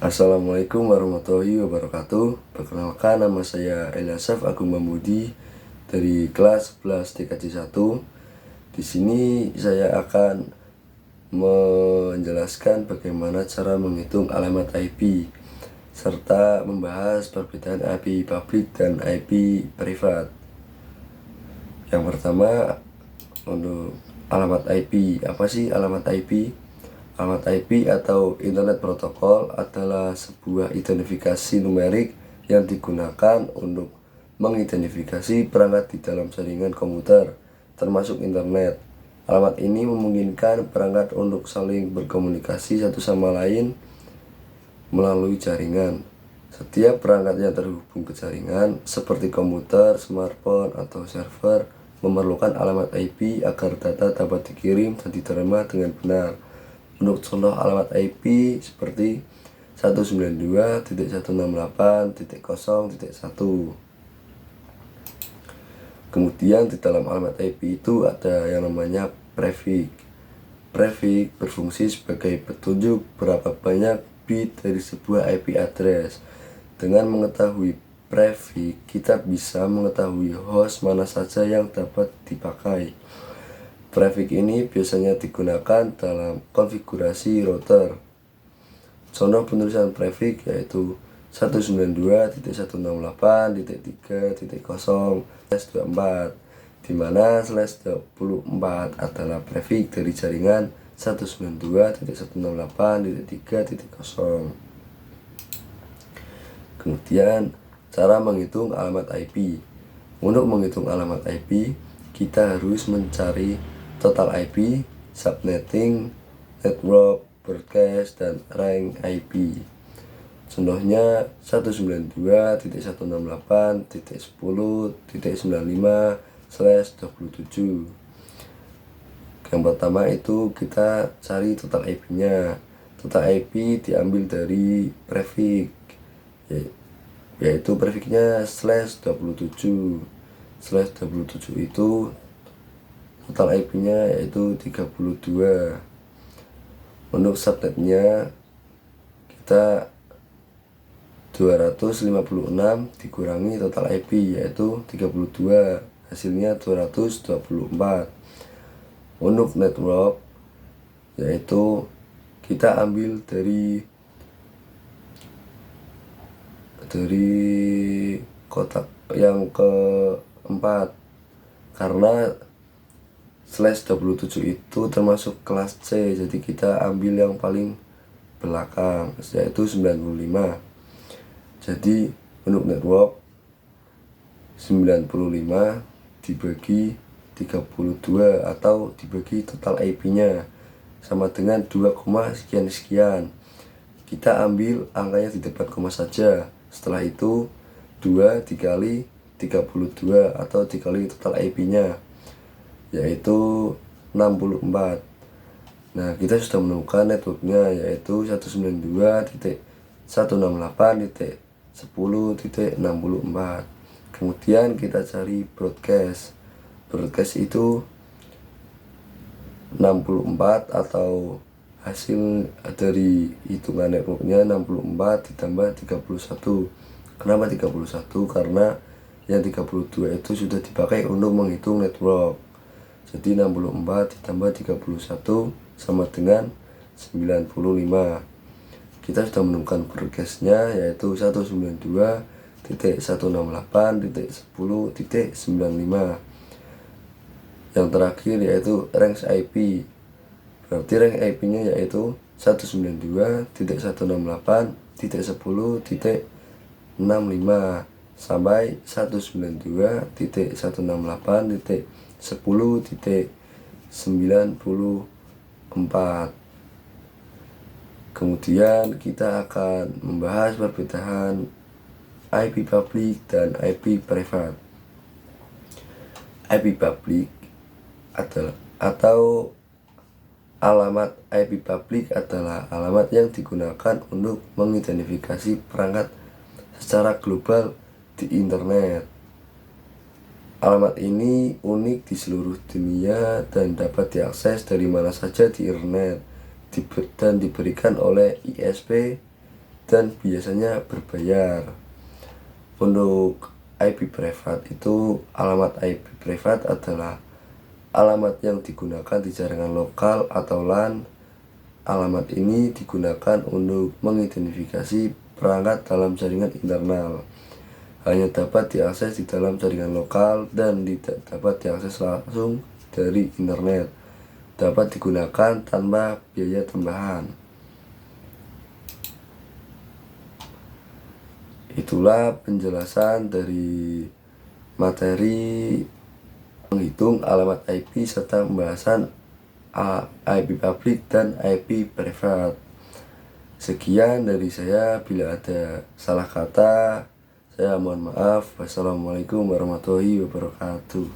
Assalamualaikum warahmatullahi wabarakatuh. Perkenalkan, nama saya Elyasaf Agung Mamudi dari kelas 11 TKJ 1. Di sini saya akan menjelaskan bagaimana cara menghitung alamat IP serta membahas perbedaan IP publik dan IP privat. Yang pertama, untuk alamat IP. Apa sih alamat IP? Alamat IP atau Internet Protocol adalah sebuah identifikasi numerik yang digunakan untuk mengidentifikasi perangkat di dalam jaringan komputer, termasuk internet. Alamat ini memungkinkan perangkat untuk saling berkomunikasi satu sama lain melalui jaringan. Setiap perangkat yang terhubung ke jaringan, seperti komputer, smartphone, atau server, memerlukan alamat IP agar data dapat dikirim dan diterima dengan benar. Untuk contoh alamat IP seperti 192.168.0.1. Kemudian di dalam alamat IP itu ada yang namanya prefix. Prefix berfungsi sebagai petunjuk berapa banyak bit dari sebuah IP address. Dengan mengetahui prefix, kita bisa mengetahui host mana saja yang dapat dipakai. Prefix ini biasanya digunakan dalam konfigurasi router. Contoh penulisan prefix yaitu 192.168.3.0/24, di mana /24 adalah prefix dari jaringan 192.168.3.0. Kemudian cara menghitung alamat IP. Untuk menghitung alamat IP, kita harus mencari total IP, subnetting, network, broadcast, dan rank IP. Contohnya 192.168.10.95/27. Yang pertama itu kita cari total IP-nya. Total IP diambil dari prefix, yaitu prefixnya /27. /27 itu total IP-nya yaitu 32. Untuk subnetnya kita 256 dikurangi total IP yaitu 32, hasilnya 224. Untuk network yaitu kita ambil dari kotak yang keempat, karena /27 itu termasuk kelas C, jadi kita ambil yang paling belakang yaitu 95. Jadi untuk network 95 dibagi 32 atau dibagi total IP-nya sama dengan 2, sekian. Kita ambil angkanya di depan koma saja. Setelah itu 2 dikali 32 atau dikali total IP-nya yaitu 64. Nah, kita sudah menemukan networknya yaitu 192.168.10.64. Kemudian kita cari broadcast. Broadcast itu 64 atau hasil dari hitungan networknya 64 ditambah 31. Kenapa 31? Karena yang 32 itu sudah dipakai untuk menghitung network. Jadi 64 ditambah 31 sama dengan 95. Kita sudah menemukan broadcastnya yaitu 192.168.10.95. Yang terakhir yaitu range IP. Berarti range IP-nya yaitu 192.168.10.65 sampai 192.168.10.94. Kemudian kita akan membahas perbedaan IP publik dan IP privat. IP publik atau alamat IP publik adalah alamat yang digunakan untuk mengidentifikasi perangkat secara global di internet. Alamat ini unik di seluruh dunia dan dapat diakses dari mana saja di internet dan diberikan oleh ISP dan biasanya berbayar. Untuk IP privat itu, alamat IP privat adalah alamat yang digunakan di jaringan lokal atau LAN. Alamat ini digunakan untuk mengidentifikasi perangkat dalam jaringan internal. Hanya dapat diakses di dalam jaringan lokal dan tidak dapat diakses langsung dari internet. Dapat digunakan tanpa biaya tambahan. Itulah penjelasan dari materi menghitung alamat IP serta pembahasan IP publik dan IP privat. Sekian dari saya, bila ada salah kata saya mohon maaf. Wassalamualaikum warahmatullahi wabarakatuh.